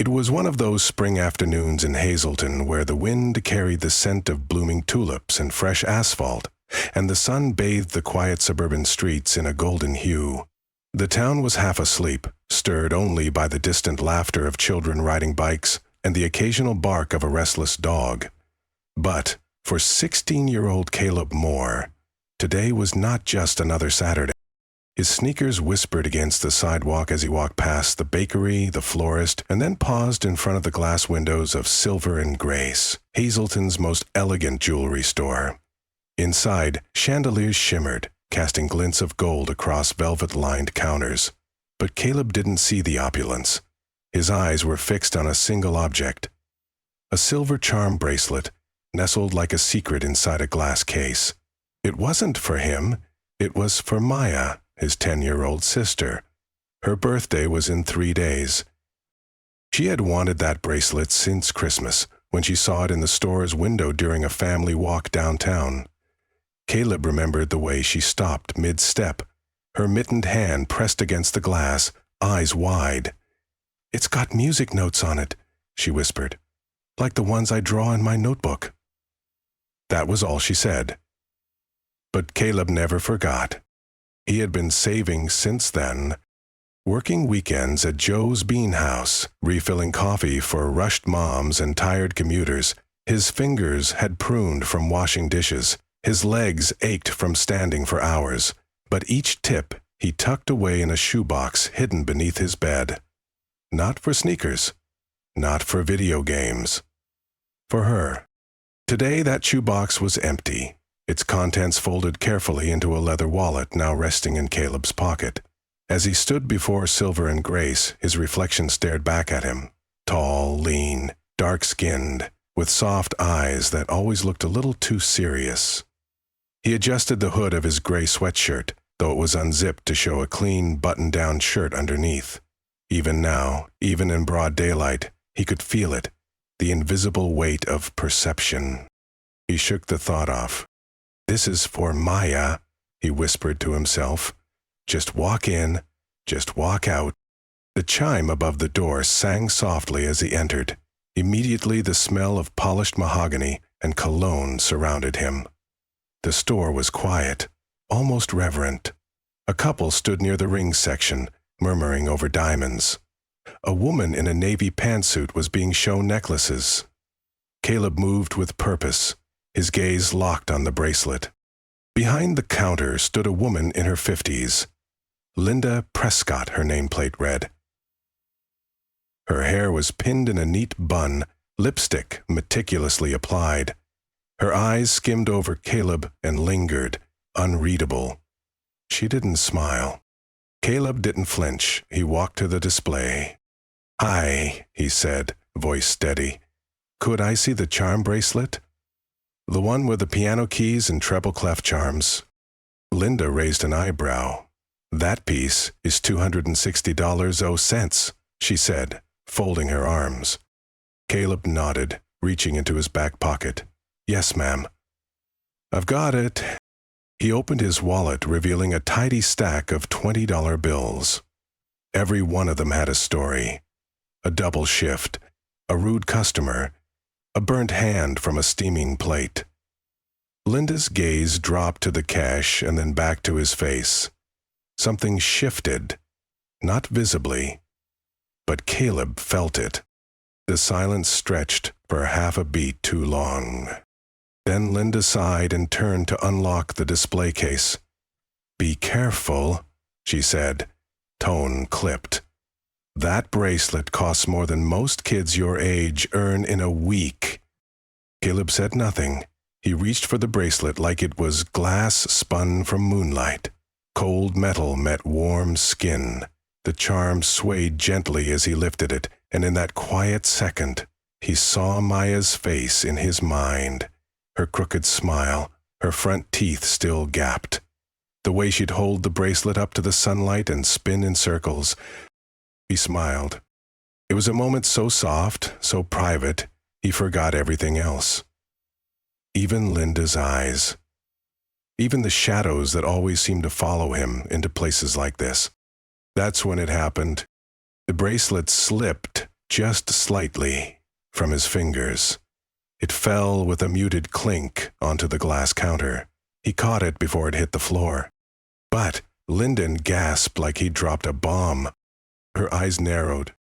was one of those spring afternoons in Hazleton where the wind carried the scent of blooming tulips and fresh asphalt, and the sun bathed the quiet suburban streets in a golden hue. The town was half asleep, stirred only by the distant laughter of children riding bikes and the occasional bark of a restless dog. But for 16-year-old Caleb Moore, today was not just another Saturday. His sneakers whispered against the sidewalk as he walked past the bakery, the florist, and then paused in front of the glass windows of Silver and Grace, Hazleton's most elegant jewelry store. Inside, chandeliers shimmered, casting glints of gold across velvet-lined counters. But Caleb didn't see the opulence. His eyes were fixed on a single object. A silver charm bracelet, nestled like a secret inside a glass case. It wasn't for him, it was for Maya, his 10-year-old sister. Her birthday was in 3 days. She had wanted that bracelet since Christmas, when she saw it in the store's window during a family walk downtown. Caleb remembered the way she stopped mid-step, her mittened hand pressed against the glass, eyes wide. "It's got music notes on it," she whispered, "like the ones I draw in my notebook." That was all she said. But Caleb never forgot. He had been saving since then, working weekends at Joe's Bean House, refilling coffee for rushed moms and tired commuters. His fingers had pruned from washing dishes. His legs ached from standing for hours. But each tip he tucked away in a shoebox hidden beneath his bed. Not for sneakers. Not for video games. For her. Today that shoebox was empty, its contents folded carefully into a leather wallet now resting in Caleb's pocket. As he stood before Silver and Grace, his reflection stared back at him. Tall, lean, dark-skinned, with soft eyes that always looked a little too serious. He adjusted the hood of his gray sweatshirt, though it was unzipped to show a clean, button-down shirt underneath. Even now, even in broad daylight, he could feel it, the invisible weight of perception. He shook the thought off. "This is for Maya," he whispered to himself. "Just walk in, just walk out." The chime above the door sang softly as he entered. Immediately the smell of polished mahogany and cologne surrounded him. The store was quiet, almost reverent. A couple stood near the rings section, murmuring over diamonds. A woman in a navy pantsuit was being shown necklaces. Caleb moved with purpose, his gaze locked on the bracelet. Behind the counter stood a woman in her 50s. Linda Prescott, her nameplate read. Her hair was pinned in a neat bun, lipstick meticulously applied. Her eyes skimmed over Caleb and lingered, unreadable. She didn't smile. Caleb didn't flinch. He walked to the display. "Hi," he said, voice steady. "Could I see the charm bracelet?" "The one with the piano keys and treble clef charms." Linda raised an eyebrow. "That piece is $260.00, she said, folding her arms. Caleb nodded, reaching into his back pocket. "Yes, ma'am." "I've got it." He opened his wallet, revealing a tidy stack of $20 bills. Every one of them had a story. A double shift, a rude customer, a burnt hand from a steaming plate. Linda's gaze dropped to the cash and then back to his face. Something shifted, not visibly, but Caleb felt it. The silence stretched for half a beat too long. Then Linda sighed and turned to unlock the display case. "Be careful," she said, tone clipped. "That bracelet costs more than most kids your age earn in a week." Caleb said nothing. He reached for the bracelet like it was glass spun from moonlight. Cold metal met warm skin. The charm swayed gently as he lifted it, and in that quiet second, he saw Maya's face in his mind. Her crooked smile, her front teeth still gapped. The way she'd hold the bracelet up to the sunlight and spin in circles. He smiled. It was a moment so soft, so private, he forgot everything else. Even Linda's eyes. Even the shadows that always seemed to follow him into places like this. That's when it happened. The bracelet slipped, just slightly from his fingers. It fell with a muted clink onto the glass counter. He caught it before it hit the floor. But Lyndon gasped like he'd dropped a bomb. Her eyes narrowed.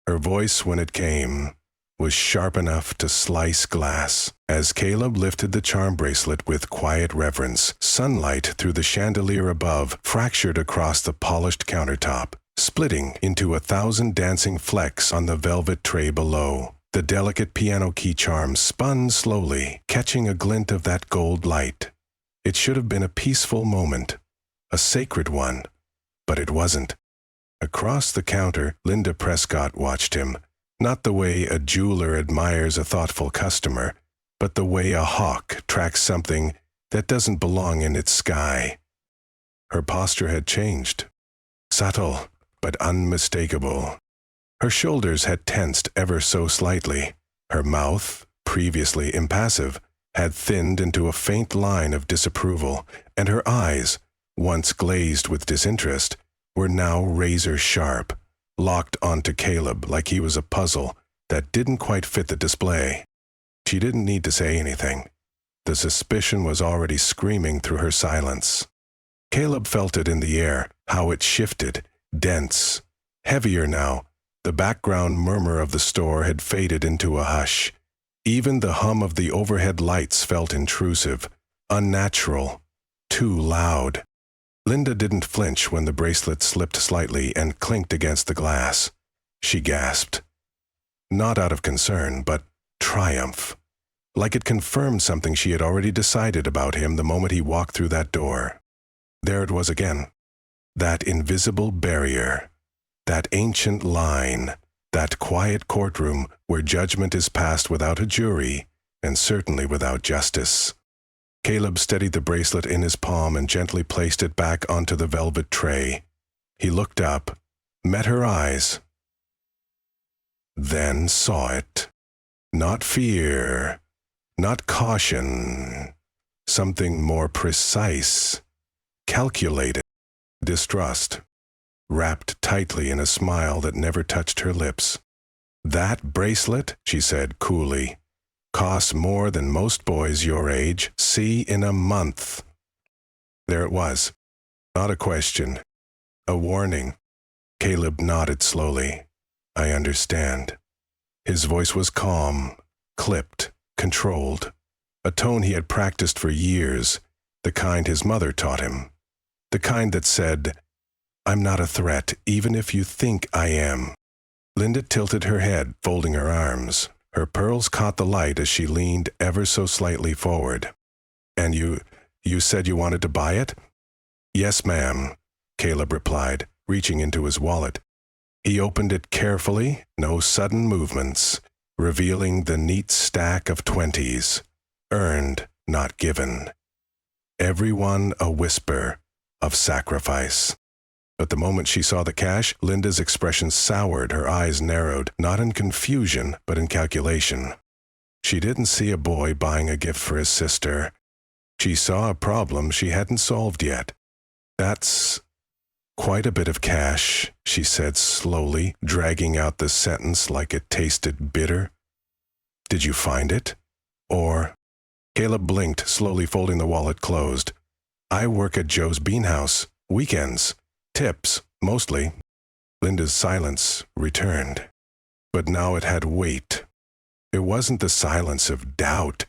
Her voice, when it came, was sharp enough to slice glass. As Caleb lifted the charm bracelet with quiet reverence, sunlight through the chandelier above fractured across the polished countertop, splitting into 1,000 dancing flecks on the velvet tray below. The delicate piano key charm spun slowly, catching a glint of that gold light. It should have been a peaceful moment, a sacred one, but it wasn't. Across the counter, Linda Prescott watched him, not the way a jeweler admires a thoughtful customer, but the way a hawk tracks something that doesn't belong in its sky. Her posture had changed, subtle but unmistakable. Her shoulders had tensed ever so slightly. Her mouth, previously impassive, had thinned into a faint line of disapproval, and her eyes, once glazed with disinterest, were now razor-sharp, locked onto Caleb like he was a puzzle that didn't quite fit the display. She didn't need to say anything. The suspicion was already screaming through her silence. Caleb felt it in the air, how it shifted, dense, heavier now. The background murmur of the store had faded into a hush. Even the hum of the overhead lights felt intrusive, unnatural, too loud. Linda didn't flinch when the bracelet slipped slightly and clinked against the glass. She gasped. Not out of concern, but triumph. Like it confirmed something she had already decided about him the moment he walked through that door. There it was again. That invisible barrier. That ancient line, that quiet courtroom where judgment is passed without a jury and certainly without justice. Caleb steadied the bracelet in his palm and gently placed it back onto the velvet tray. He looked up, met her eyes, then saw it. Not fear, not caution, something more precise, calculated, distrust. Wrapped tightly in a smile that never touched her lips. "That bracelet," she said coolly, "costs more than most boys your age see in a month." There it was. Not a question. A warning. Caleb nodded slowly. "I understand." His voice was calm, clipped, controlled. A tone he had practiced for years, the kind his mother taught him. The kind that said, "I'm not a threat, even if you think I am." Linda tilted her head, folding her arms. Her pearls caught the light as she leaned ever so slightly forward. "And you said you wanted to buy it?" "Yes, ma'am," Caleb replied, reaching into his wallet. He opened it carefully, no sudden movements, revealing the neat stack of 20s, earned, not given. Every one a whisper of sacrifice. But the moment she saw the cash, Linda's expression soured, her eyes narrowed, not in confusion, but in calculation. She didn't see a boy buying a gift for his sister. She saw a problem she hadn't solved yet. "That's quite a bit of cash," she said slowly, dragging out the sentence like it tasted bitter. "Did you find it? Or—" Caleb blinked, slowly folding the wallet closed. "I work at Joe's Bean House. Weekends. Tips, mostly." Linda's silence returned. But now it had weight. It wasn't the silence of doubt.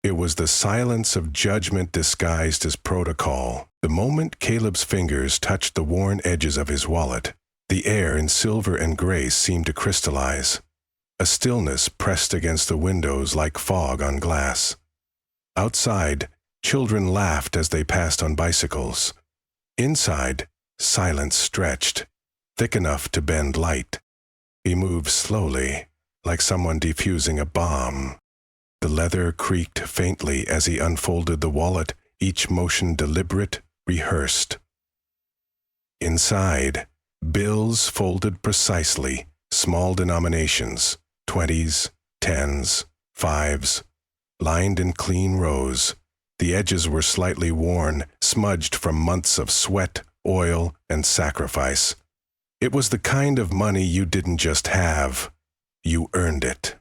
It was the silence of judgment disguised as protocol. The moment Caleb's fingers touched the worn edges of his wallet, the air in silver and grace seemed to crystallize. A stillness pressed against the windows like fog on glass. Outside, children laughed as they passed on bicycles. Inside, silence stretched, thick enough to bend light. He moved slowly, like someone defusing a bomb. The leather creaked faintly as he unfolded the wallet, each motion deliberate, rehearsed. Inside, bills folded precisely, small denominations, 20s, 10s, 5s, lined in clean rows. The edges were slightly worn, smudged from months of sweat, oil, and sacrifice. It was the kind of money you didn't just have. You earned it.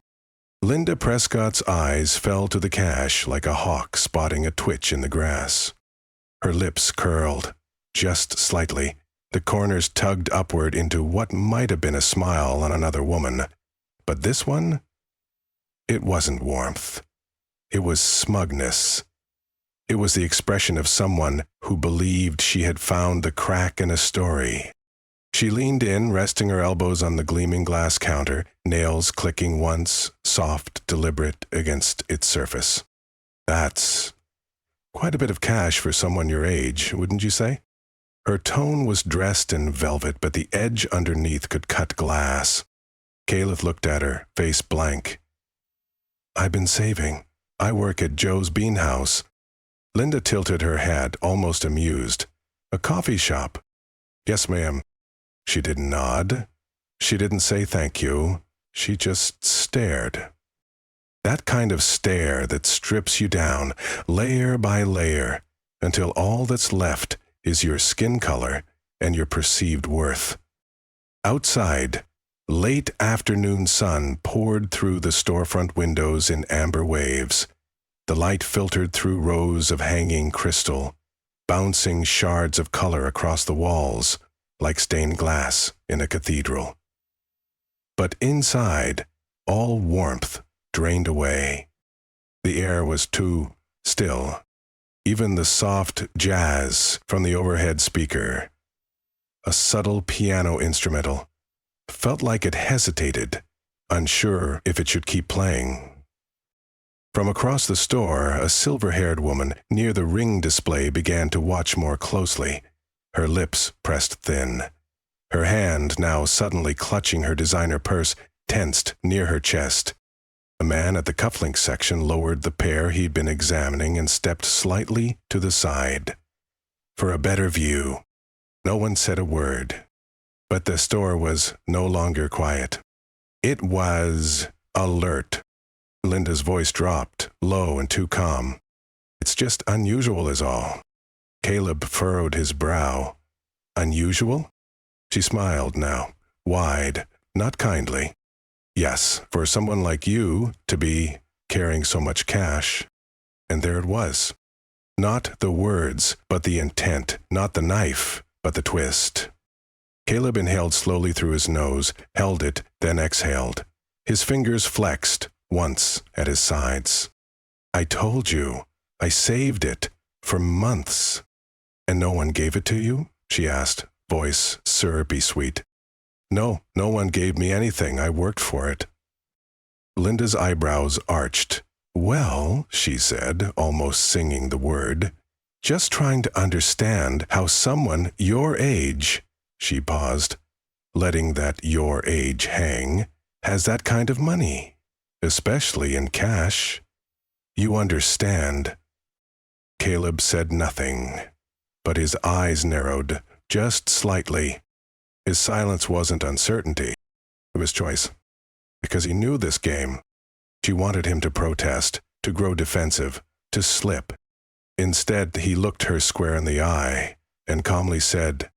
Linda Prescott's eyes fell to the cash like a hawk spotting a twitch in the grass. Her lips curled, just slightly. The corners tugged upward into what might have been a smile on another woman. But this one? It wasn't warmth. It was smugness. It was the expression of someone who believed she had found the crack in a story. She leaned in, resting her elbows on the gleaming glass counter, nails clicking once, soft, deliberate, against its surface. That's quite a bit of cash for someone your age, wouldn't you say? Her tone was dressed in velvet, but the edge underneath could cut glass. Caleb looked at her, face blank. I've been saving. I work at Joe's Bean House. Linda tilted her head, almost amused. A coffee shop. Yes, ma'am. She didn't nod. She didn't say thank you. She just stared. That kind of stare that strips you down, layer by layer, until all that's left is your skin color and your perceived worth. Outside, late afternoon sun poured through the storefront windows in amber waves. The light filtered through rows of hanging crystal, bouncing shards of color across the walls, like stained glass in a cathedral. But inside, all warmth drained away. The air was too still. Even the soft jazz from the overhead speaker, a subtle piano instrumental, felt like it hesitated, unsure if it should keep playing. From across the store, a silver-haired woman near the ring display began to watch more closely, her lips pressed thin. Her hand, now suddenly clutching her designer purse, tensed near her chest. A man at the cufflink section lowered the pair he'd been examining and stepped slightly to the side. For a better view. No one said a word. But the store was no longer quiet. It was alert. Linda's voice dropped, low and too calm. It's just unusual is all. Caleb furrowed his brow. Unusual? She smiled now, wide, not kindly. Yes, for someone like you to be carrying so much cash. And there it was. Not the words, but the intent. Not the knife, but the twist. Caleb inhaled slowly through his nose, held it, then exhaled. His fingers flexed, once at his sides. I told you. I saved it. For months. And no one gave it to you? She asked, voice syrupy sweet. No one gave me anything. I worked for it. Linda's eyebrows arched. Well, she said, almost singing the word, just trying to understand how someone your age, she paused, letting that your age hang, has that kind of money, especially in cash. You understand. Caleb said nothing, but his eyes narrowed just slightly. His silence wasn't uncertainty. It was choice. Because he knew this game. She wanted him to protest, to grow defensive, to slip. Instead, he looked her square in the eye and calmly said,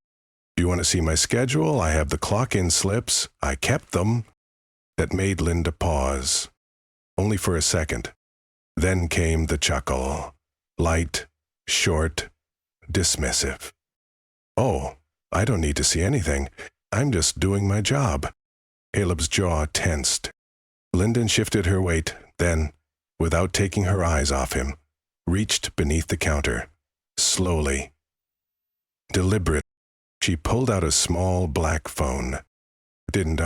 Do you want to see my schedule? I have the clock-in slips. I kept them. That made Linda pause. Only for a second. Then came the chuckle. Light, short, dismissive. Oh, I don't need to see anything. I'm just doing my job. Caleb's jaw tensed. Lyndon shifted her weight, then, without taking her eyes off him, reached beneath the counter. Slowly. Deliberate. She pulled out a small black phone. Didn't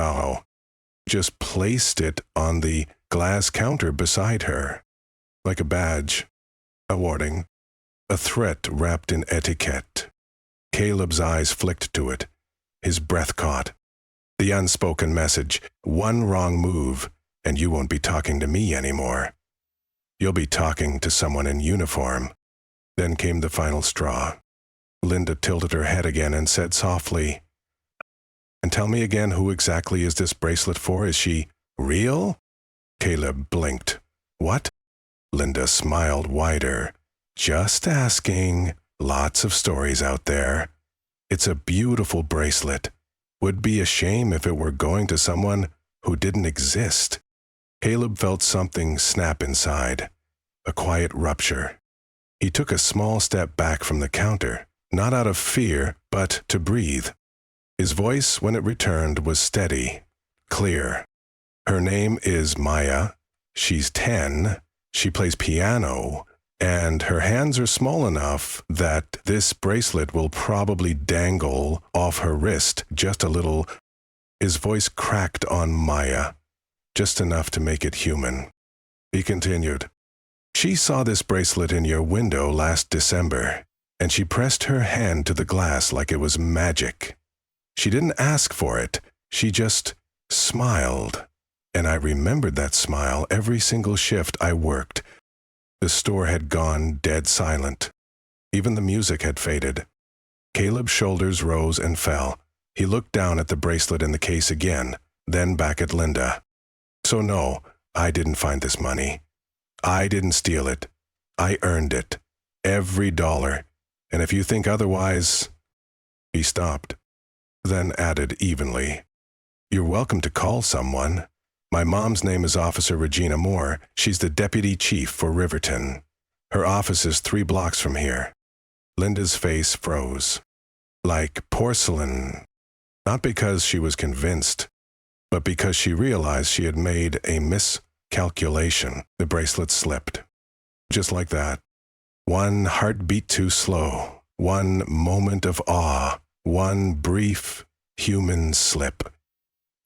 just placed it on the glass counter beside her. Like a badge. A warning. A threat wrapped in etiquette. Caleb's eyes flicked to it. His breath caught. The unspoken message, one wrong move, and you won't be talking to me anymore. You'll be talking to someone in uniform. Then came the final straw. Linda tilted her head again and said softly, And tell me again, who exactly is this bracelet for? Is she real? Caleb blinked. What? Linda smiled wider. Just asking. Lots of stories out there. It's a beautiful bracelet. Would be a shame if it were going to someone who didn't exist. Caleb felt something snap inside, a quiet rupture. He took a small step back from the counter, not out of fear, but to breathe. His voice, when it returned, was steady, clear. Her name is Maya. She's 10. She plays piano, and her hands are small enough that this bracelet will probably dangle off her wrist just a little. His voice cracked on Maya, just enough to make it human. He continued, "She saw this bracelet in your window last December, and she pressed her hand to the glass like it was magic. She didn't ask for it, she just smiled. And I remembered that smile every single shift I worked. The store had gone dead silent. Even the music had faded." Caleb's shoulders rose and fell. He looked down at the bracelet in the case again, then back at Linda. "So no, I didn't find this money. I didn't steal it. I earned it. Every dollar. And if you think otherwise—" He stopped, then added evenly, "You're welcome to call someone. My mom's name is Officer Regina Moore. She's the deputy chief for Riverton. Her office is 3 blocks from here." Linda's face froze, like porcelain, not because she was convinced, but because she realized she had made a miscalculation. The bracelet slipped. Just like that. One heartbeat too slow. One moment of awe. One brief human slip.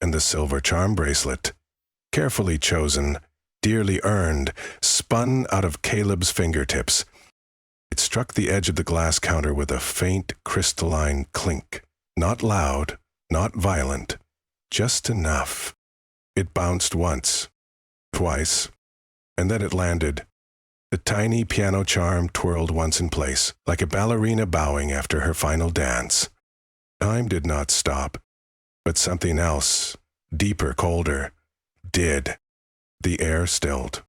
And the silver charm bracelet, carefully chosen, dearly earned, spun out of Caleb's fingertips. It struck the edge of the glass counter with a faint crystalline clink. Not loud, not violent, just enough. It bounced once, twice, and then it landed. The tiny piano charm twirled once in place, like a ballerina bowing after her final dance. Time did not stop, but something else, deeper, colder, did. The air stilled.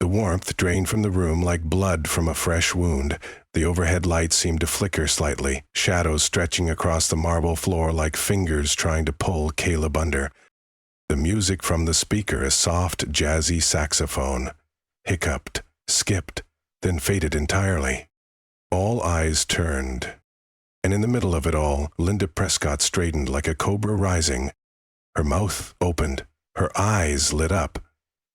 The warmth drained from the room like blood from a fresh wound. The overhead lights seemed to flicker slightly, shadows stretching across the marble floor like fingers trying to pull Caleb under. The music from the speaker, a soft, jazzy saxophone, hiccuped, skipped, then faded entirely. All eyes turned, and in the middle of it all, Linda Prescott straightened like a cobra rising. Her mouth opened, her eyes lit up.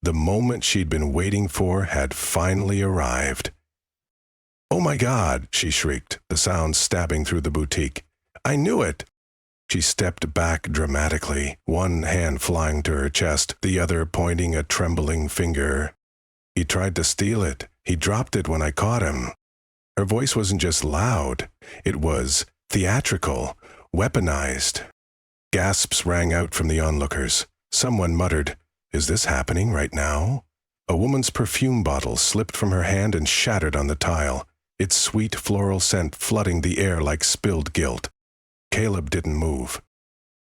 The moment she'd been waiting for had finally arrived. "Oh my God," she shrieked, the sound stabbing through the boutique. "I knew it!" She stepped back dramatically, one hand flying to her chest, the other pointing a trembling finger. "He tried to steal it. He dropped it when I caught him." Her voice wasn't just loud. It was theatrical, weaponized. Gasps rang out from the onlookers. Someone muttered, "Is this happening right now?" A woman's perfume bottle slipped from her hand and shattered on the tile, its sweet floral scent flooding the air like spilled guilt. Caleb didn't move.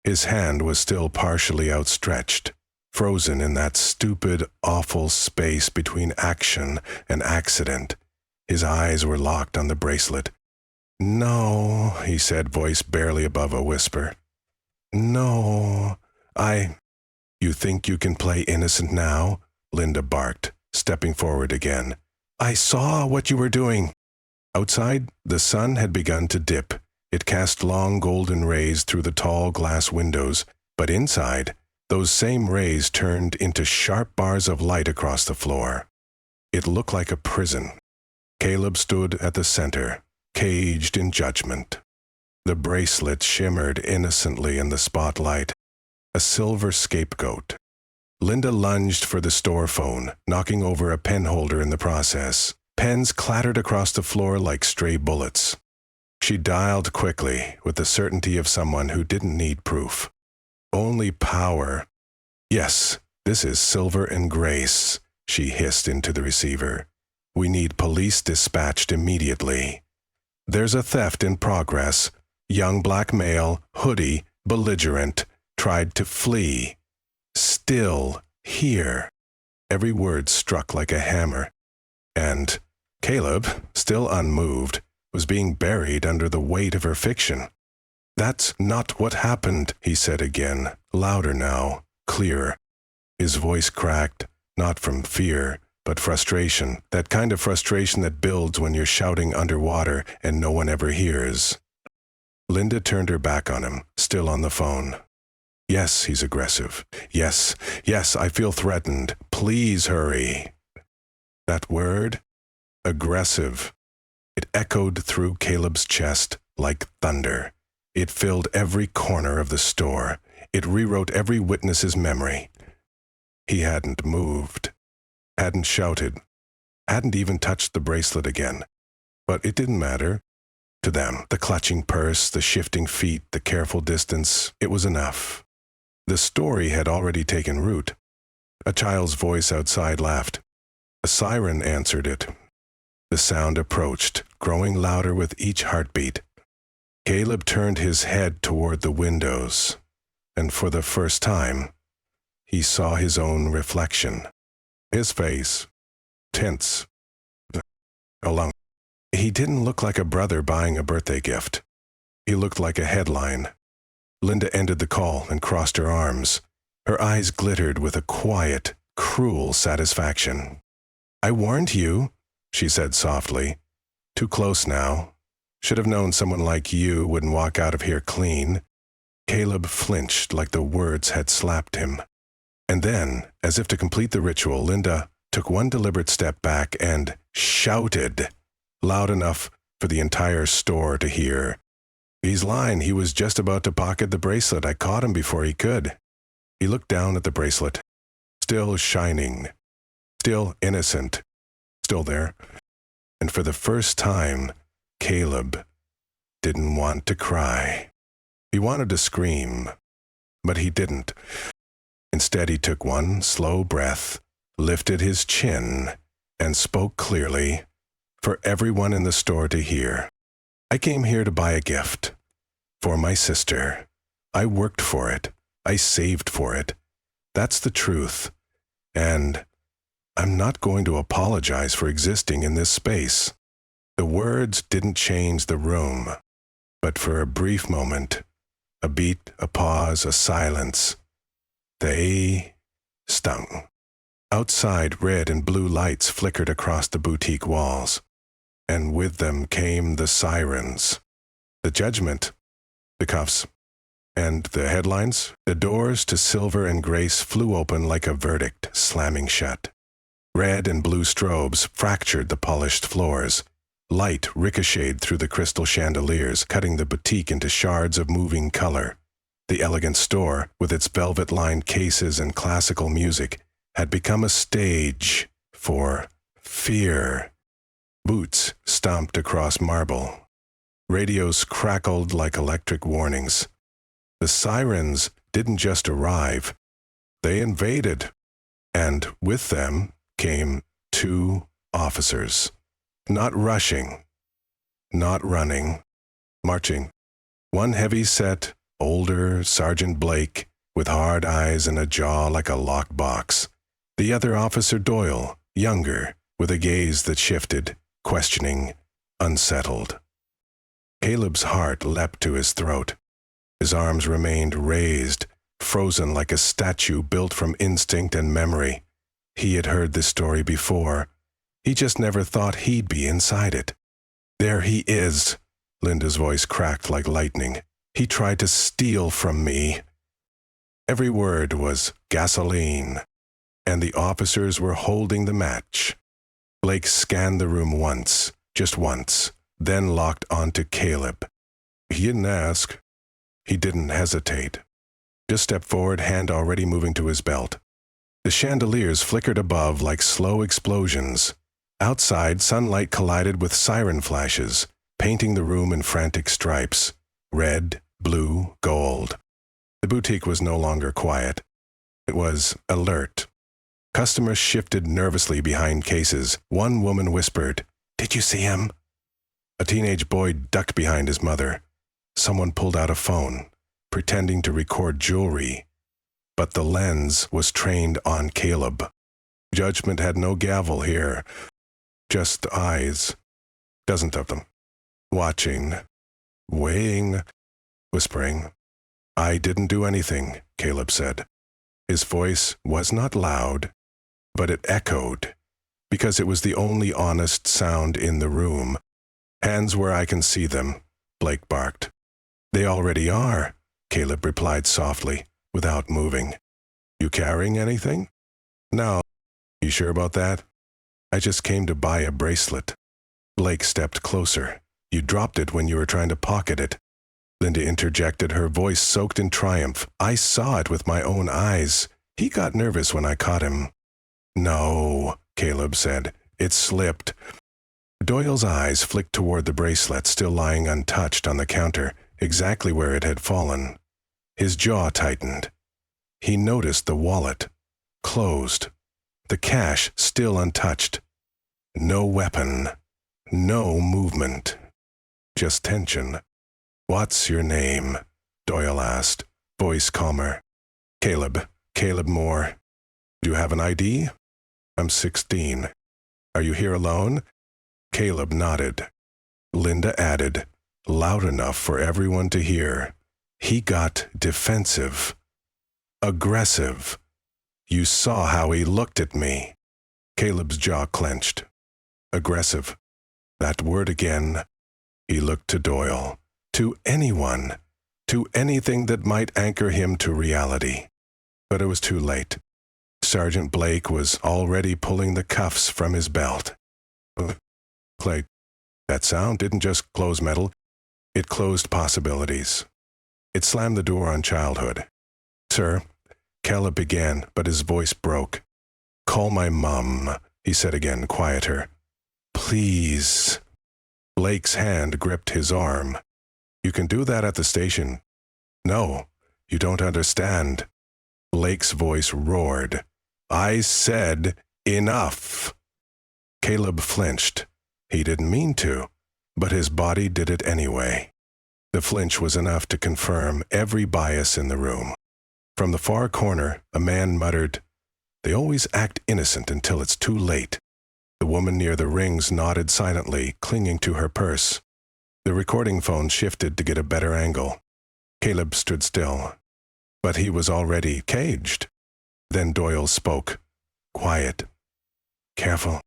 His hand was still partially outstretched, frozen in that stupid, awful space between action and accident. His eyes were locked on the bracelet. "No," he said, voice barely above a whisper. "No, You think you can play innocent now?" Linda barked, stepping forward again. "I saw what you were doing." Outside, the sun had begun to dip. It cast long golden rays through the tall glass windows, but inside, those same rays turned into sharp bars of light across the floor. It looked like a prison. Caleb stood at the center, caged in judgment. The bracelet shimmered innocently in the spotlight, a silver scapegoat. Linda lunged for the store phone, knocking over a pen holder in the process. Pens clattered across the floor like stray bullets. She dialed quickly, with the certainty of someone who didn't need proof. "Only power." "Yes, this is Silver and Grace," she hissed into the receiver. "We need police dispatched immediately. There's a theft in progress. Young black male, hoodie, belligerent, tried to flee. Still here." Every word struck like a hammer. And Caleb, still unmoved, was being buried under the weight of her fiction. "That's not what happened," he said again, louder now, clearer. His voice cracked, not from fear, but frustration, that kind of frustration that builds when you're shouting underwater and no one ever hears. Linda turned her back on him, still on the phone. Yes, he's aggressive. Yes, I feel threatened. Please hurry. That word, aggressive, it echoed through Caleb's chest like thunder. It filled every corner of the store. It rewrote every witness's memory. He hadn't moved, hadn't shouted, hadn't even touched the bracelet again. But it didn't matter. To them, the clutching purse, the shifting feet, the careful distance, it was enough. The story had already taken root. A child's voice outside laughed. A siren answered it. The sound approached, growing louder with each heartbeat. Caleb turned his head toward the windows, and for the first time, he saw his own reflection. His face, tense, alone. He didn't look like a brother buying a birthday gift. He looked like a headline. Linda ended the call and crossed her arms. Her eyes glittered with a quiet, cruel satisfaction. "I warned you," she said softly. "Too close now. Should have known someone like you wouldn't walk out of here clean." Caleb flinched like the words had slapped him. And then, as if to complete the ritual, Linda took one deliberate step back and shouted, loud enough for the entire store to hear. "He's lying. He was just about to pocket the bracelet. I caught him before he could." He looked down at the bracelet. Still shining. Still innocent. Still there. And for the first time, Caleb didn't want to cry. He wanted to scream, but he didn't. Instead, he took one slow breath, lifted his chin, and spoke clearly, for everyone in the store to hear. "I came here to buy a gift. For my sister. I worked for it. I saved for it. That's the truth. And I'm not going to apologize for existing in this space." The words didn't change the room, but for a brief moment, a beat, a pause, a silence, they stung. Outside, red and blue lights flickered across the boutique walls, and with them came the sirens, the judgment, the cuffs, and the headlines. The doors to Silver and Grace flew open like a verdict, slamming shut. Red and blue strobes fractured the polished floors. Light ricocheted through the crystal chandeliers, cutting the boutique into shards of moving color. The elegant store, with its velvet-lined cases and classical music, had become a stage for fear. Boots stomped across marble. Radios crackled like electric warnings. The sirens didn't just arrive, they invaded, and with them came 2 officers. Not rushing, not running, marching. One heavy-set, older Sergeant Blake, with hard eyes and a jaw like a lockbox. The other Officer Doyle, younger, with a gaze that shifted, questioning, unsettled. Caleb's heart leapt to his throat. His arms remained raised, frozen like a statue built from instinct and memory. He had heard this story before. He just never thought he'd be inside it. "There he is," Linda's voice cracked like lightning. "He tried to steal from me." Every word was gasoline, and the officers were holding the match. Blake scanned the room once, just once, then locked onto Caleb. He didn't ask. He didn't hesitate. Just stepped forward, hand already moving to his belt. The chandeliers flickered above like slow explosions. Outside, sunlight collided with siren flashes, painting the room in frantic stripes. Red, blue, gold. The boutique was no longer quiet. It was alert. Customers shifted nervously behind cases. One woman whispered, "Did you see him?" A teenage boy ducked behind his mother. Someone pulled out a phone, pretending to record jewelry. But the lens was trained on Caleb. Judgment had no gavel here. Just eyes. Dozens of them. Watching. Weighing. Whispering. "I didn't do anything," Caleb said. His voice was not loud, but it echoed, because it was the only honest sound in the room. "Hands where I can see them," Blake barked. "They already are," Caleb replied softly, without moving. "You carrying anything?" "No." "You sure about that?" "I just came to buy a bracelet." Blake stepped closer. "You dropped it when you were trying to pocket it." Linda interjected, her voice soaked in triumph. "I saw it with my own eyes. He got nervous when I caught him." "No," Caleb said. "It slipped." Doyle's eyes flicked toward the bracelet still lying untouched on the counter, exactly where it had fallen. His jaw tightened. He noticed the wallet, closed, the cash still untouched. No weapon, no movement, just tension. "What's your name?" Doyle asked, voice calmer. Caleb Moore." "Do you have an ID?" "I'm 16. "Are you here alone?" Caleb nodded. Linda added, loud enough for everyone to hear, "He got defensive. Aggressive. You saw how he looked at me." Caleb's jaw clenched. Aggressive. That word again. He looked to Doyle. To anyone. To anything that might anchor him to reality. But it was too late. Sergeant Blake was already pulling the cuffs from his belt. Click. That sound didn't just close metal, it closed possibilities. It slammed the door on childhood. "Sir," Caleb began, but his voice broke. "Call my mom," he said again, quieter. "Please." Blake's hand gripped his arm. "You can do that at the station." "No, you don't understand." Blake's voice roared. "I said enough." Caleb flinched. He didn't mean to, but his body did it anyway. The flinch was enough to confirm every bias in the room. From the far corner, a man muttered, "They always act innocent until it's too late." The woman near the rings nodded silently, clinging to her purse. The recording phone shifted to get a better angle. Caleb stood still, but he was already caged. Then Doyle spoke. Quiet. "Careful.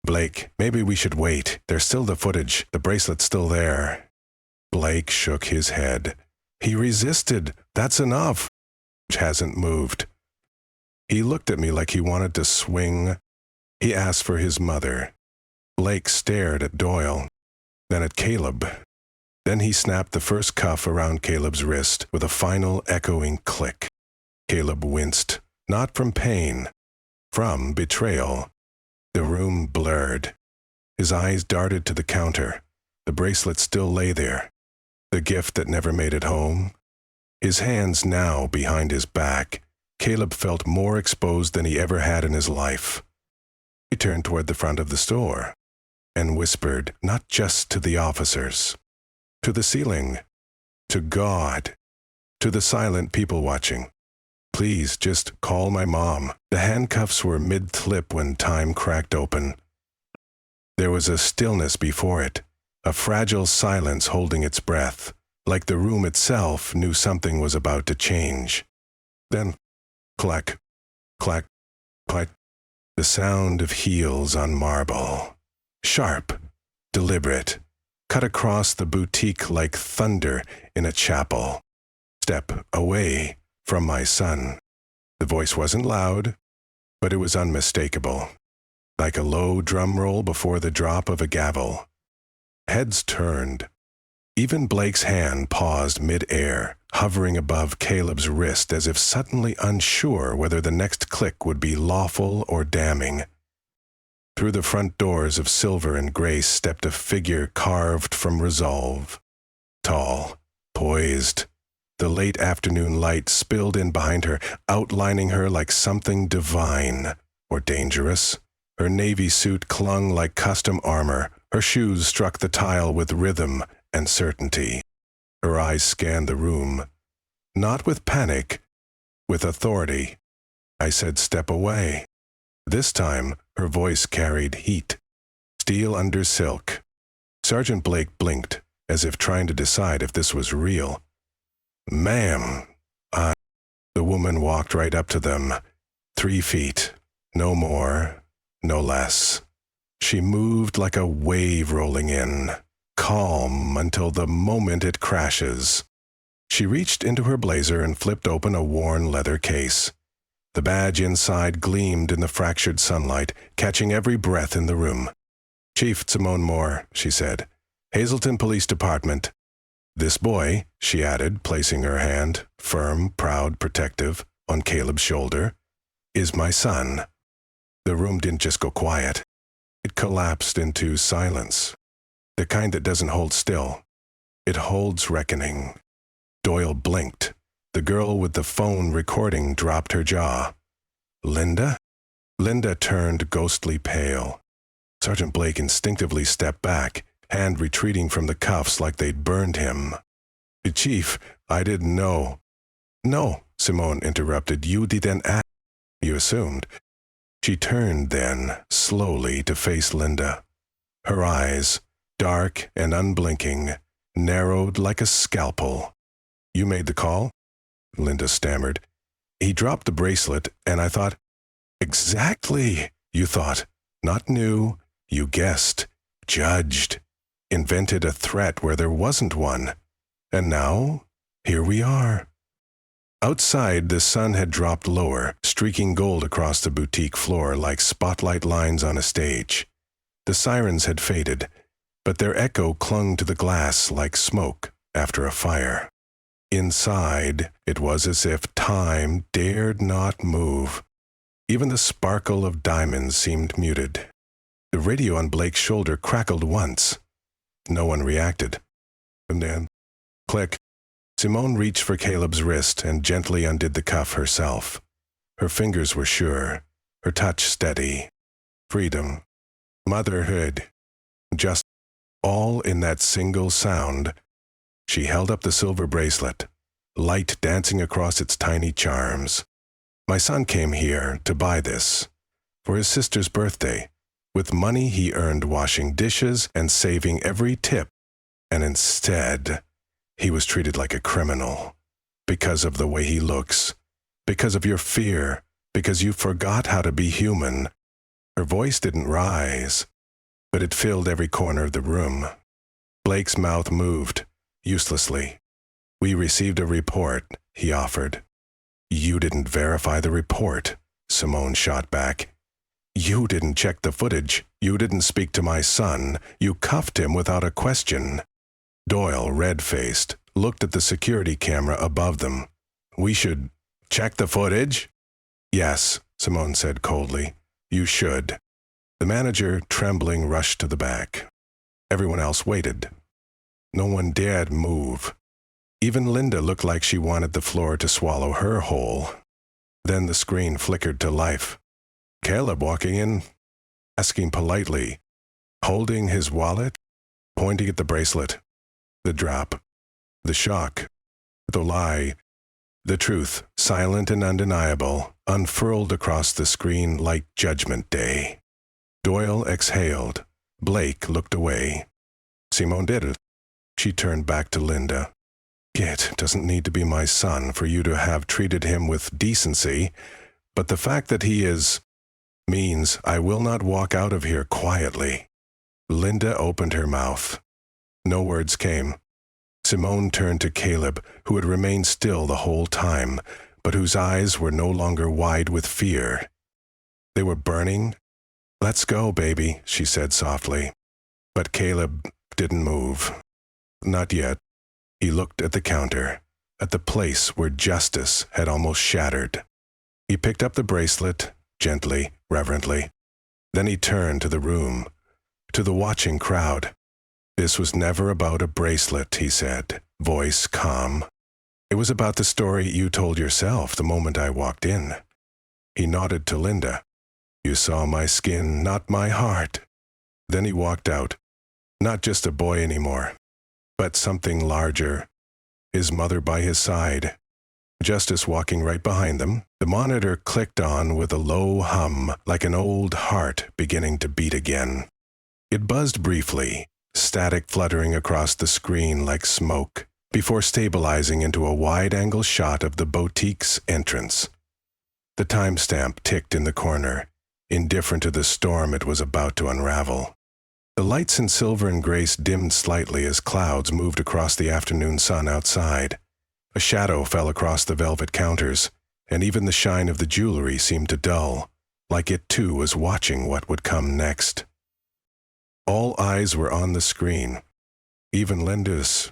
Blake, maybe we should wait. There's still the footage. The bracelet's still there." Blake shook his head. "He resisted. That's enough. Hasn't moved." He looked at me like he wanted to swing. He asked for his mother. Blake stared at Doyle, then at Caleb. Then he snapped the first cuff around Caleb's wrist with a final echoing click. Caleb winced, not from pain, from betrayal. The room blurred. His eyes darted to the counter. The bracelet still lay there. The gift that never made it home. His hands now behind his back. Caleb felt more exposed than he ever had in his life. He turned toward the front of the store and whispered, not just to the officers, to the ceiling, to God, to the silent people watching. "Please, just call my mom." The handcuffs were mid-flip when time cracked open. There was a stillness before it, a fragile silence holding its breath, like the room itself knew something was about to change. Then, clack, clack, clack, the sound of heels on marble. Sharp, deliberate, cut across the boutique like thunder in a chapel. "Step away from my son." The voice wasn't loud, but it was unmistakable, like a low drum roll before the drop of a gavel. Heads turned. Even Blake's hand paused mid-air, hovering above Caleb's wrist as if suddenly unsure whether the next click would be lawful or damning. Through the front doors of silver and grace stepped a figure carved from resolve. Tall, poised. The late afternoon light spilled in behind her, outlining her like something divine or dangerous. Her navy suit clung like custom armor. Her shoes struck the tile with rhythm and certainty. Her eyes scanned the room, not with panic, with authority. I said, "Step away." This time, her voice carried heat. Steel under silk. Sergeant Blake blinked, as if trying to decide if this was real. "Ma'am, The woman walked right up to them. 3 feet. No more, no less. She moved like a wave rolling in, calm until the moment it crashes. She reached into her blazer and flipped open a worn leather case. The badge inside gleamed in the fractured sunlight, catching every breath in the room. "Chief Simone Moore," she said. "Hazleton Police Department." "This boy," she added, placing her hand, firm, proud, protective, on Caleb's shoulder, "is my son." The room didn't just go quiet. It collapsed into silence. The kind that doesn't hold still. It holds reckoning. Doyle blinked. The girl with the phone recording dropped her jaw. "Linda?" Linda turned ghostly pale. Sergeant Blake instinctively stepped back, hand retreating from the cuffs like they'd burned him. "Chief, I didn't know." "No," Simone interrupted. "You didn't ask. You assumed." She turned then, slowly, to face Linda. Her eyes, dark and unblinking, narrowed like a scalpel. "You made the call?" Linda stammered. "He dropped the bracelet, and I thought—" "Exactly, you thought. Not knew. You guessed, judged, invented a threat where there wasn't one. And now, here we are." Outside, the sun had dropped lower, streaking gold across the boutique floor like spotlight lines on a stage. The sirens had faded, but their echo clung to the glass like smoke after a fire. Inside, it was as if time dared not move. Even the sparkle of diamonds seemed muted. The radio on Blake's shoulder crackled once. No one reacted. And then, click. Simone reached for Caleb's wrist and gently undid the cuff herself. Her fingers were sure, her touch steady. Freedom. Motherhood. Just all in that single sound. She held up the silver bracelet, light dancing across its tiny charms. "My son came here to buy this, for his sister's birthday, with money he earned washing dishes and saving every tip, and instead, he was treated like a criminal. Because of the way he looks, because of your fear, because you forgot how to be human." Her voice didn't rise, but it filled every corner of the room. Blake's mouth moved, uselessly. "We received a report," he offered. "You didn't verify the report," Simone shot back. "You didn't check the footage. You didn't speak to my son. You cuffed him without a question." Doyle, red-faced, looked at the security camera above them. "We should check the footage?" "Yes," Simone said coldly. "You should." The manager, trembling, rushed to the back. Everyone else waited. No one dared move. Even Linda looked like she wanted the floor to swallow her whole. Then the screen flickered to life. Caleb walking in, asking politely, holding his wallet, pointing at the bracelet. The drop, the shock, the lie, the truth, silent and undeniable, unfurled across the screen like Judgment Day. Doyle exhaled. Blake looked away. Simone did it. She turned back to Linda. "It doesn't need to be my son for you to have treated him with decency, but the fact that he is means I will not walk out of here quietly." Linda opened her mouth. No words came. Simone turned to Caleb, who had remained still the whole time, but whose eyes were no longer wide with fear. They were burning. "Let's go, baby," she said softly. But Caleb didn't move. Not yet. He looked at the counter, at the place where justice had almost shattered. He picked up the bracelet, gently, reverently. Then he turned to the room, to the watching crowd. "This was never about a bracelet," he said, voice calm. "It was about the story you told yourself the moment I walked in." He nodded to Linda. "You saw my skin, not my heart." Then he walked out. Not just a boy anymore, but something larger. His mother by his side. Justice walking right behind them. The monitor clicked on with a low hum, like an old heart beginning to beat again. It buzzed briefly, static fluttering across the screen like smoke, before stabilizing into a wide-angle shot of the boutique's entrance. The timestamp ticked in the corner, indifferent to the storm it was about to unravel. The lights in silver and grace dimmed slightly as clouds moved across the afternoon sun outside. A shadow fell across the velvet counters, and even the shine of the jewelry seemed to dull, like it too was watching what would come next. All eyes were on the screen, even Linda's,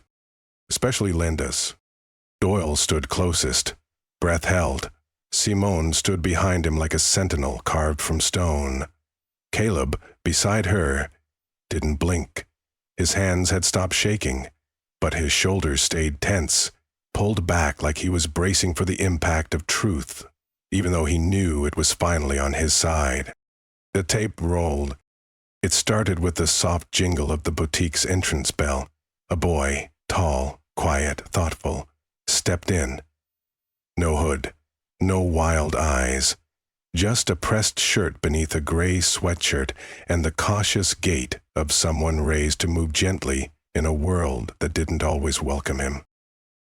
especially Linda's. Doyle stood closest, breath held. Simone stood behind him like a sentinel carved from stone. Caleb, beside her, didn't blink. His hands had stopped shaking, but his shoulders stayed tense, pulled back like he was bracing for the impact of truth, even though he knew it was finally on his side. The tape rolled. It started with the soft jingle of the boutique's entrance bell. A boy, tall, quiet, thoughtful, stepped in. No hood, no wild eyes, just a pressed shirt beneath a gray sweatshirt and the cautious gait of someone raised to move gently in a world that didn't always welcome him.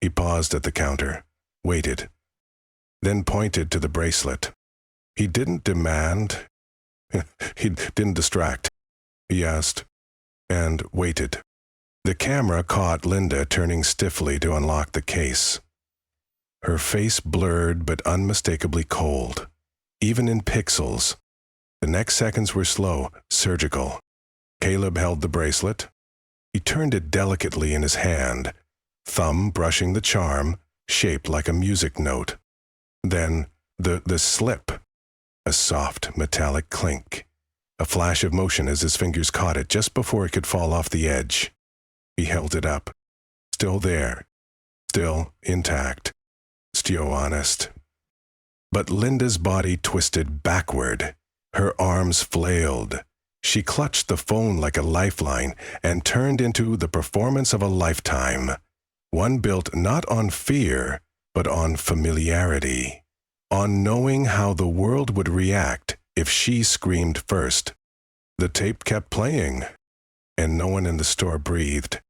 He paused at the counter, waited, then pointed to the bracelet. He didn't demand, he didn't distract. He asked, and waited. The camera caught Linda turning stiffly to unlock the case. Her face blurred but unmistakably cold, even in pixels. The next seconds were slow, surgical. Caleb held the bracelet. He turned it delicately in his hand, thumb brushing the charm, shaped like a music note. Then, the slip. A soft, metallic clink. A flash of motion as his fingers caught it just before it could fall off the edge. He held it up. Still there. Still intact. Still honest. But Linda's body twisted backward. Her arms flailed. She clutched the phone like a lifeline and turned into the performance of a lifetime. One built not on fear, but on familiarity. On knowing how the world would react if she screamed first. The tape kept playing, and no one in the store breathed.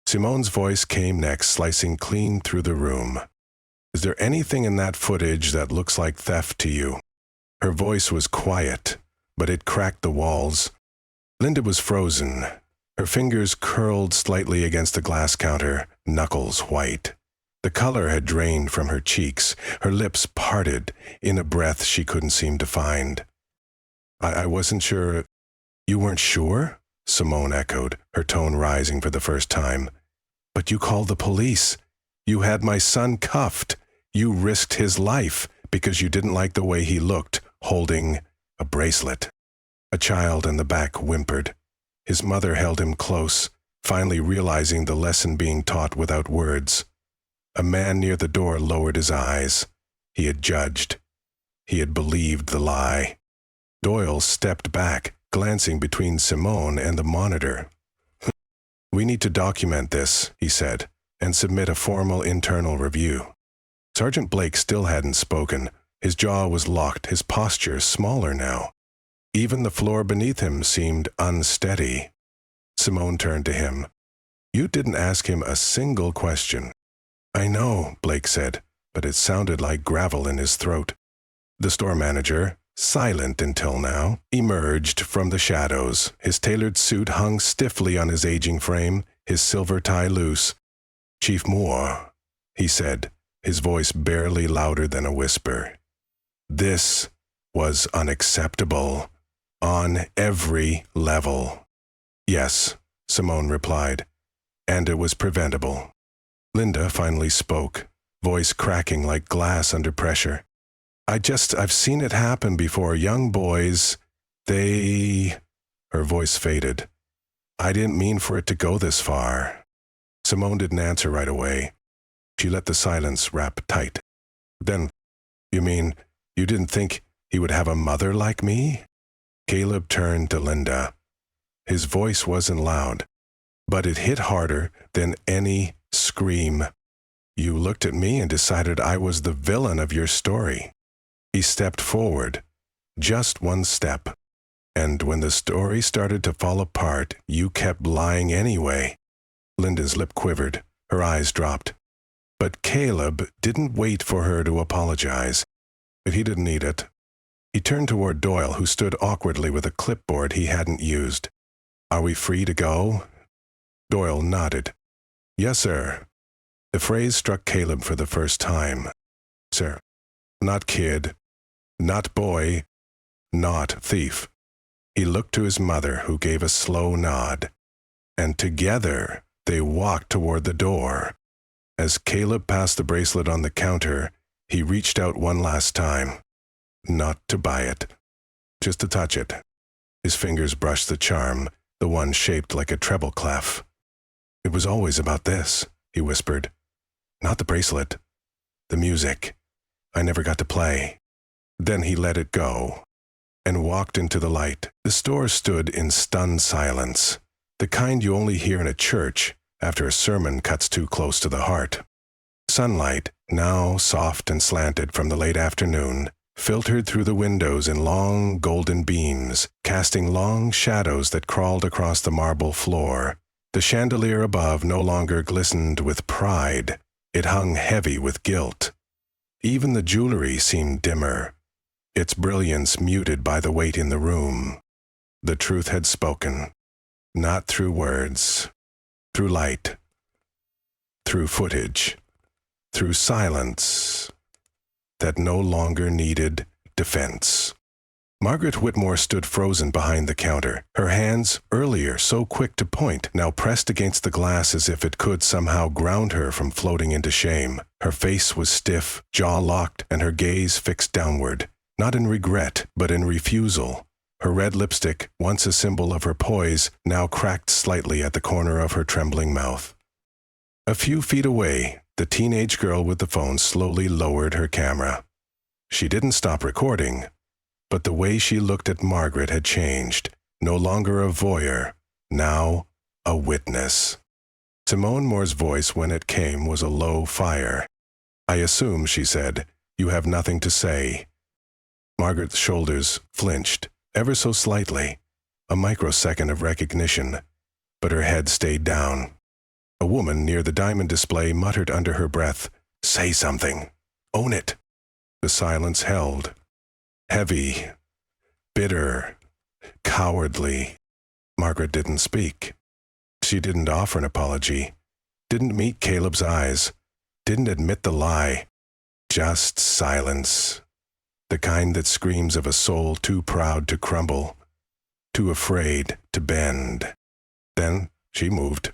Simone's voice came next, slicing clean through the room. Is there anything in that footage that looks like theft to you? Her voice was quiet, but it cracked the walls. Linda was frozen. Her fingers curled slightly against the glass counter, knuckles white. The color had drained from her cheeks, her lips parted in a breath she couldn't seem to find. I wasn't sure. You weren't sure? Simone echoed, her tone rising for the first time. But you called the police. You had my son cuffed. You risked his life because you didn't like the way he looked, holding a bracelet. A child in the back whimpered. His mother held him close, finally realizing the lesson being taught without words. A man near the door lowered his eyes. He had judged. He had believed the lie. Doyle stepped back, glancing between Simone and the monitor. We need to document this, he said, and submit a formal internal review. Sergeant Blake still hadn't spoken. His jaw was locked, his posture smaller now. Even the floor beneath him seemed unsteady. Simone turned to him. You didn't ask him a single question. I know, Blake said, but it sounded like gravel in his throat. The store manager, silent until now, emerged from the shadows. His tailored suit hung stiffly on his aging frame, his silver tie loose. Chief Moore, he said, his voice barely louder than a whisper. This was unacceptable, on every level. Yes, Simone replied, and it was preventable. Linda finally spoke, voice cracking like glass under pressure. I've seen it happen before. Young boys, Her voice faded. I didn't mean for it to go this far. Simone didn't answer right away. She let the silence wrap tight. Then, you mean, you didn't think he would have a mother like me? Caleb turned to Linda. His voice wasn't loud, but it hit harder than any scream. You looked at me and decided I was the villain of your story. He stepped forward, just one step. And when the story started to fall apart, you kept lying anyway. Linda's lip quivered, Her eyes dropped. But Caleb didn't wait for her to apologize. He didn't need it. He turned toward Doyle, who stood awkwardly with a clipboard he hadn't used. "Are we free to go?" Doyle nodded. "Yes, sir." The phrase struck Caleb for the first time. Sir. Not kid. Not boy. Not thief. He looked to his mother, who gave a slow nod. And together they walked toward the door. As Caleb passed the bracelet on the counter, he reached out one last time. Not to buy it. Just to touch it. His fingers brushed the charm, the one shaped like a treble clef. "It was always about this," he whispered. "Not the bracelet. The music. I never got to play." Then he let it go and walked into the light. The store stood in stunned silence, the kind you only hear in a church after a sermon cuts too close to the heart. Sunlight, now soft and slanted from the late afternoon, filtered through the windows in long golden beams, casting long shadows that crawled across the marble floor. The chandelier above no longer glistened with pride. It hung heavy with guilt. Even the jewelry seemed dimmer, its brilliance muted by the weight in the room. The truth had spoken, not through words, through light, through footage, through silence that no longer needed defense. Margaret Whitmore stood frozen behind the counter, her hands, earlier so quick to point, now pressed against the glass as if it could somehow ground her from floating into shame. Her face was stiff, jaw locked, and her gaze fixed downward, not in regret, but in refusal. Her red lipstick, once a symbol of her poise, now cracked slightly at the corner of her trembling mouth. A few feet away, the teenage girl with the phone slowly lowered her camera. She didn't stop recording, but the way she looked at Margaret had changed. No longer a voyeur, now a witness. Simone Moore's voice, when it came, was a low fire. "I assume," she said, "you have nothing to say." Margaret's shoulders flinched, ever so slightly, a microsecond of recognition, but her head stayed down. A woman near the diamond display muttered under her breath, "Say something. Own it." The silence held. Heavy, bitter, cowardly. Margaret didn't speak. She didn't offer an apology, didn't meet Caleb's eyes, didn't admit the lie. Just silence, the kind that screams of a soul too proud to crumble, too afraid to bend. Then she moved.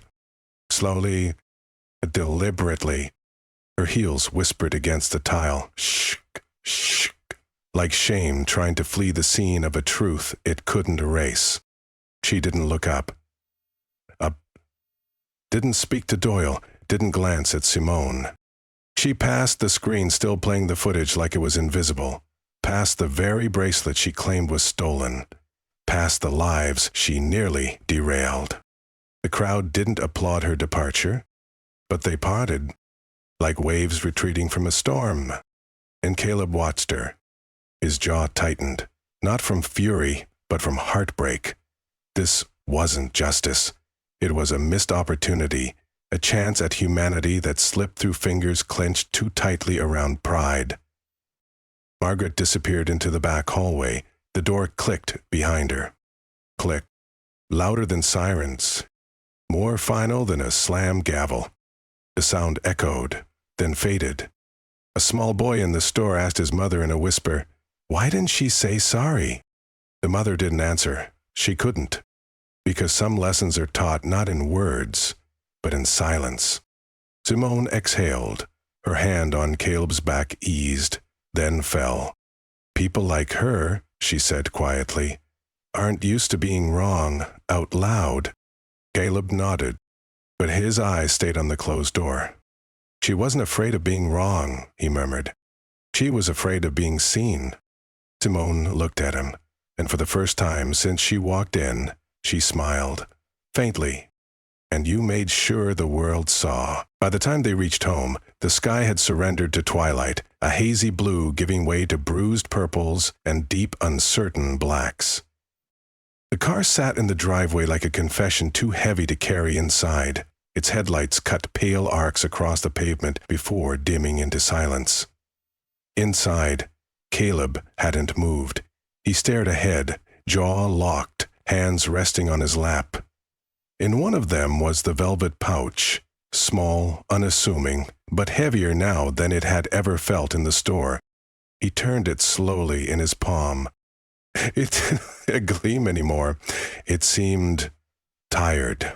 Slowly, deliberately. Her heels whispered against the tile. Shh, shh. Like shame trying to flee the scene of a truth it couldn't erase. She didn't look up. Didn't speak to Doyle, didn't glance at Simone. She passed the screen, still playing the footage like it was invisible, past the very bracelet she claimed was stolen, past the lives she nearly derailed. The crowd didn't applaud her departure, but they parted, like waves retreating from a storm. And Caleb watched her. His jaw tightened, not from fury, but from heartbreak. This wasn't justice. It was a missed opportunity, a chance at humanity that slipped through fingers clenched too tightly around pride. Margaret disappeared into the back hallway. The door clicked behind her. Click. Louder than sirens. More final than a slam gavel. The sound echoed, then faded. A small boy in the store asked his mother in a whisper, "Why didn't she say sorry?" The mother didn't answer. She couldn't. Because some lessons are taught not in words, but in silence. Simone exhaled. Her hand on Caleb's back eased, then fell. "People like her," she said quietly, "aren't used to being wrong out loud." Caleb nodded, but his eyes stayed on the closed door. "She wasn't afraid of being wrong," he murmured. "She was afraid of being seen." Simone looked at him, and for the first time since she walked in, she smiled, faintly. "And you made sure the world saw." By the time they reached home, the sky had surrendered to twilight, a hazy blue giving way to bruised purples and deep, uncertain blacks. The car sat in the driveway like a confession too heavy to carry inside. Its headlights cut pale arcs across the pavement before dimming into silence. Inside, Caleb hadn't moved. He stared ahead, jaw locked, hands resting on his lap. In one of them was the velvet pouch, small, unassuming, but heavier now than it had ever felt in the store. He turned it slowly in his palm. It didn't a gleam anymore. It seemed tired.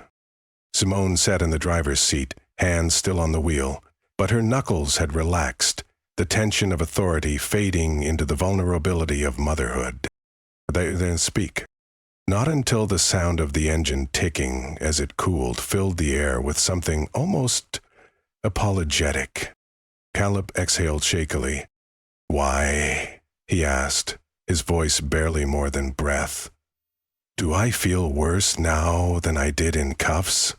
Simone sat in the driver's seat, hands still on the wheel, but her knuckles had relaxed, the tension of authority fading into the vulnerability of motherhood. They didn't speak. Not until the sound of the engine ticking as it cooled filled the air with something almost apologetic. Caleb exhaled shakily. "Why?" he asked, his voice barely more than breath. "Do I feel worse now than I did in cuffs?"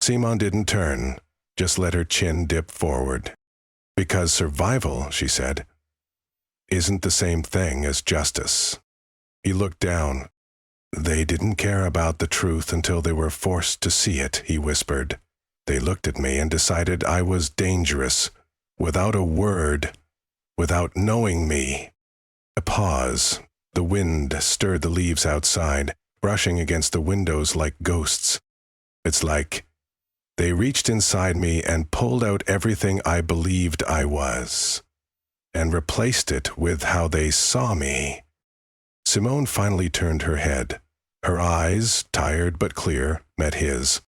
Simone didn't turn, just let her chin dip forward. "Because survival," she said, "isn't the same thing as justice." He looked down. "They didn't care about the truth until they were forced to see it," he whispered. "They looked at me and decided I was dangerous, without a word, without knowing me." A pause. The wind stirred the leaves outside, brushing against the windows like ghosts. "It's like they reached inside me and pulled out everything I believed I was, and replaced it with how they saw me." Simone finally turned her head. Her eyes, tired but clear, met his.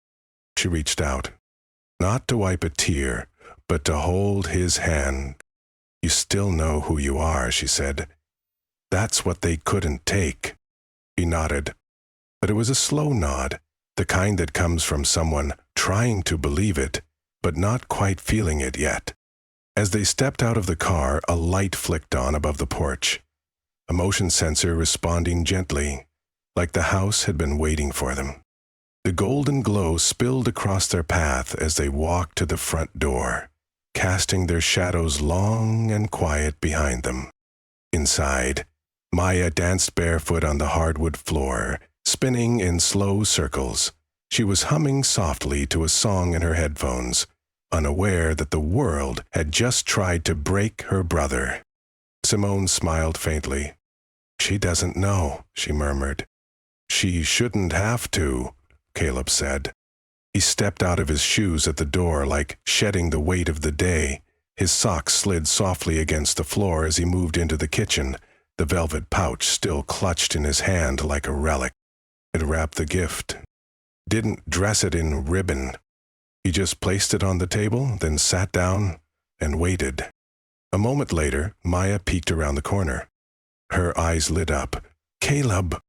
She reached out, not to wipe a tear, but to hold his hand. "You still know who you are," she said. "That's what they couldn't take." He nodded, but it was a slow nod, the kind that comes from someone trying to believe it, but not quite feeling it yet. As they stepped out of the car, a light flicked on above the porch, a motion sensor responding gently, like the house had been waiting for them. The golden glow spilled across their path as they walked to the front door, casting their shadows long and quiet behind them. Inside, Maya danced barefoot on the hardwood floor, spinning in slow circles. She was humming softly to a song in her headphones, unaware that the world had just tried to break her brother. Simone smiled faintly. "She doesn't know," she murmured. "She shouldn't have to," Caleb said. He stepped out of his shoes at the door like shedding the weight of the day. His socks slid softly against the floor as he moved into the kitchen, the velvet pouch still clutched in his hand like a relic. It wrapped the gift. Didn't dress it in ribbon. He just placed it on the table, then sat down and waited. A moment later, Maya peeked around the corner. Her eyes lit up. "Caleb!"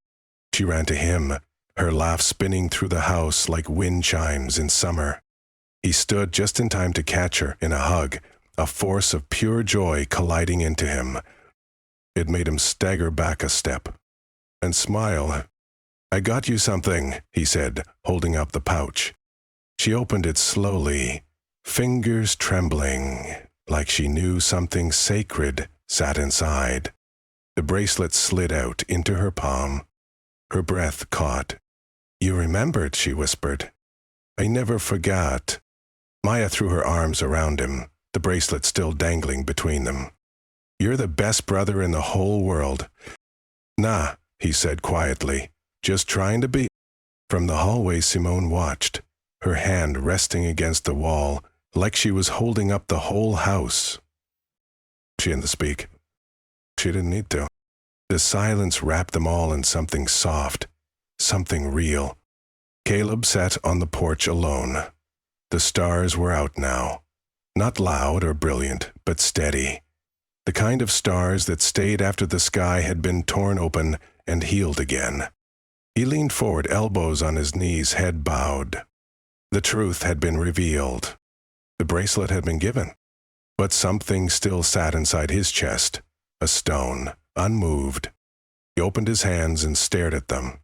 She ran to him, her laugh spinning through the house like wind chimes in summer. He stood just in time to catch her in a hug, a force of pure joy colliding into him. It made him stagger back a step and smile. "I got you something," he said, holding up the pouch. She opened it slowly, fingers trembling, like she knew something sacred sat inside. The bracelet slid out into her palm. Her breath caught. "You remembered," she whispered. "I never forgot." Maya threw her arms around him, the bracelet still dangling between them. "You're the best brother in the whole world." "Nah," he said quietly, "just trying to be." From the hallway, Simone watched, her hand resting against the wall, like she was holding up the whole house. She didn't speak. She didn't need to. The silence wrapped them all in something soft, something real. Caleb sat on the porch alone. The stars were out now. Not loud or brilliant, but steady. The kind of stars that stayed after the sky had been torn open and healed again. He leaned forward, elbows on his knees, head bowed. The truth had been revealed. The bracelet had been given. But something still sat inside his chest, a stone, unmoved. He opened his hands and stared at them.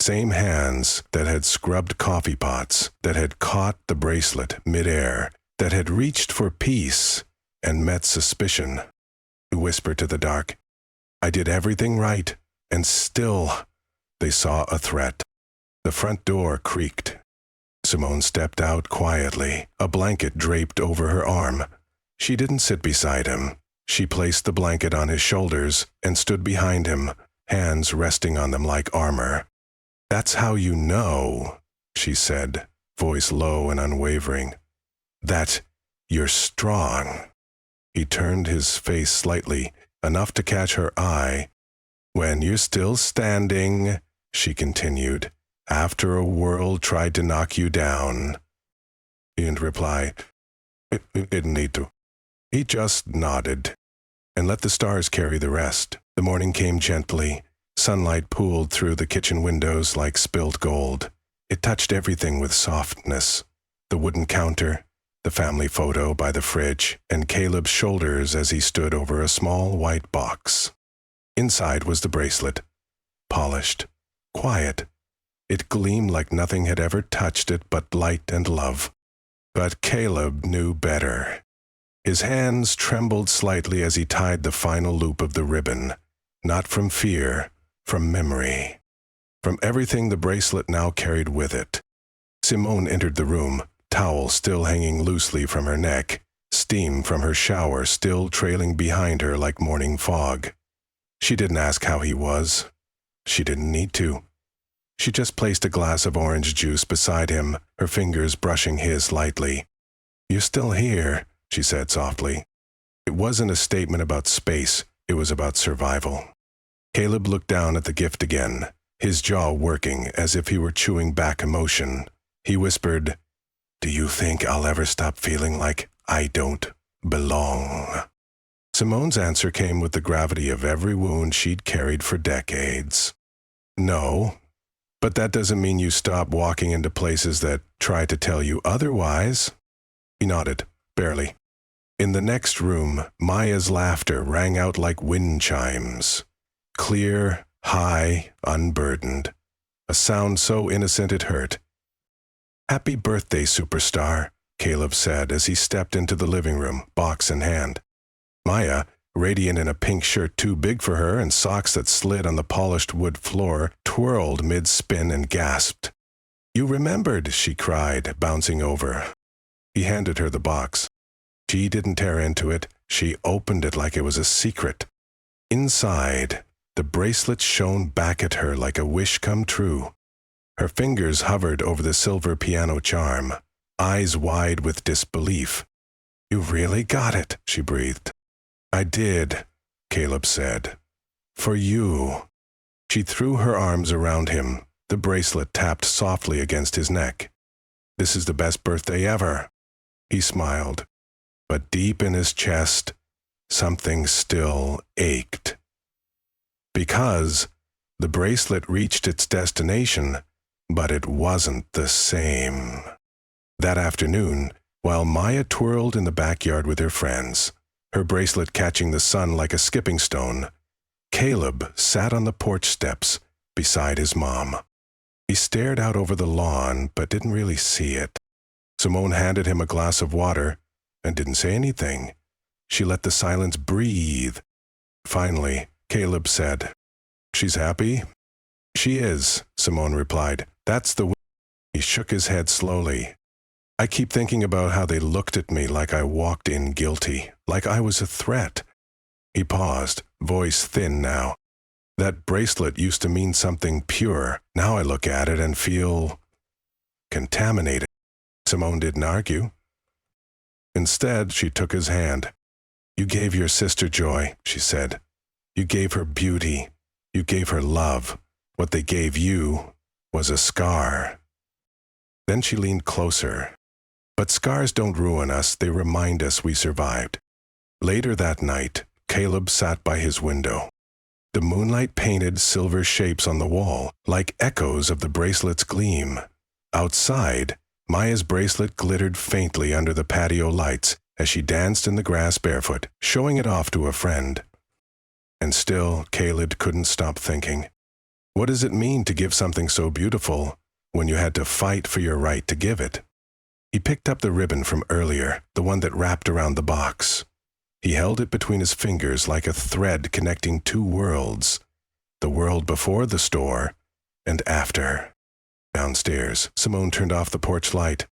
Same hands that had scrubbed coffee pots, that had caught the bracelet midair, that had reached for peace and met suspicion. He whispered to the dark, "I did everything right, and still." They saw a threat. The front door creaked. Simone stepped out quietly, a blanket draped over her arm. She didn't sit beside him. She placed the blanket on his shoulders and stood behind him, hands resting on them like armor. "That's how you know," she said, voice low and unwavering, "that you're strong." He turned his face slightly, enough to catch her eye. "When you're still standing," she continued, "after a world tried to knock you down." He didn't reply. It didn't need to. He just nodded and let the stars carry the rest. The morning came gently. Sunlight pooled through the kitchen windows like spilt gold. It touched everything with softness. The wooden counter, the family photo by the fridge, and Caleb's shoulders as he stood over a small white box. Inside was the bracelet, polished, quiet. It gleamed like nothing had ever touched it but light and love. But Caleb knew better. His hands trembled slightly as he tied the final loop of the ribbon, not from fear, from memory, from everything the bracelet now carried with it. Simone entered the room, towel still hanging loosely from her neck, steam from her shower still trailing behind her like morning fog. She didn't ask how he was. She didn't need to. She just placed a glass of orange juice beside him, her fingers brushing his lightly. "You're still here," she said softly. It wasn't a statement about space, it was about survival. Caleb looked down at the gift again, his jaw working as if he were chewing back emotion. He whispered, "Do you think I'll ever stop feeling like I don't belong?" Simone's answer came with the gravity of every wound she'd carried for decades. "No, but that doesn't mean you stop walking into places that try to tell you otherwise." He nodded, barely. In the next room, Maya's laughter rang out like wind chimes. Clear, high, unburdened. A sound so innocent it hurt. "Happy birthday, superstar," Caleb said as he stepped into the living room, box in hand. Maya, radiant in a pink shirt too big for her and socks that slid on the polished wood floor, twirled mid-spin and gasped. "You remembered," she cried, bouncing over. He handed her the box. She didn't tear into it. She opened it like it was a secret. Inside, the bracelet shone back at her like a wish come true. Her fingers hovered over the silver piano charm, eyes wide with disbelief. "You really got it," she breathed. "I did," Caleb said. "For you." She threw her arms around him. The bracelet tapped softly against his neck. "This is the best birthday ever." He smiled, but deep in his chest, something still ached. Because the bracelet reached its destination, but it wasn't the same. That afternoon, while Maya twirled in the backyard with her friends, her bracelet catching the sun like a skipping stone, Caleb sat on the porch steps beside his mom. He stared out over the lawn but didn't really see it. Simone handed him a glass of water and didn't say anything. She let the silence breathe. Finally, Caleb said, "She's happy?" "She is," Simone replied. "That's the way." He shook his head slowly. "I keep thinking about how they looked at me like I walked in guilty, like I was a threat." He paused, voice thin now. "That bracelet used to mean something pure. Now I look at it and feel contaminated." Simone didn't argue. Instead, she took his hand. "You gave your sister joy," she said. "You gave her beauty. You gave her love. What they gave you was a scar." Then she leaned closer. "But scars don't ruin us, they remind us we survived." Later that night, Caleb sat by his window. The moonlight painted silver shapes on the wall, like echoes of the bracelet's gleam. Outside, Maya's bracelet glittered faintly under the patio lights as she danced in the grass barefoot, showing it off to a friend. And still, Caleb couldn't stop thinking, what does it mean to give something so beautiful when you had to fight for your right to give it? He picked up the ribbon from earlier, the one that wrapped around the box. He held it between his fingers like a thread connecting two worlds, the world before the store and after. Downstairs, Simone turned off the porch light.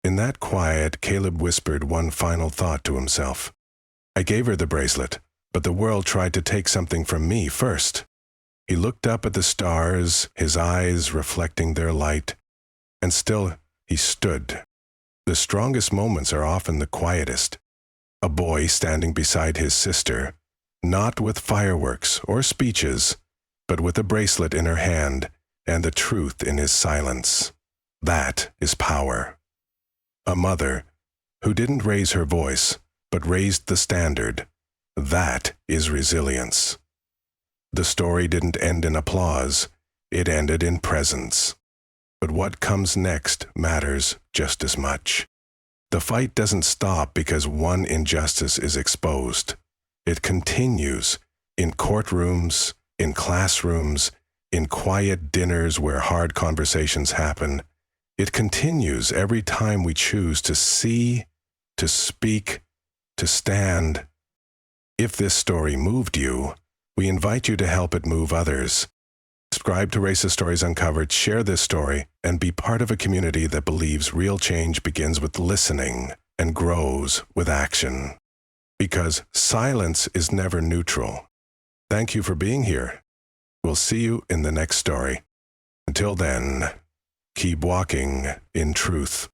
In that quiet, Caleb whispered one final thought to himself. I gave her the bracelet, but the world tried to take something from me first. He looked up at the stars, his eyes reflecting their light, and still he stood. The strongest moments are often the quietest. A boy standing beside his sister, not with fireworks or speeches, but with a bracelet in her hand and the truth in his silence. That is power. A mother who didn't raise her voice, but raised the standard. That is resilience. The story didn't end in applause, it ended in presence. But what comes next matters just as much. The fight doesn't stop because one injustice is exposed. It continues in courtrooms, in classrooms, in quiet dinners where hard conversations happen. It continues every time we choose to see, to speak, to stand. If this story moved you, we invite you to help it move others. Subscribe to Racist Stories Uncovered, share this story, and be part of a community that believes real change begins with listening and grows with action. Because silence is never neutral. Thank you for being here. We'll see you in the next story. Until then, keep walking in truth.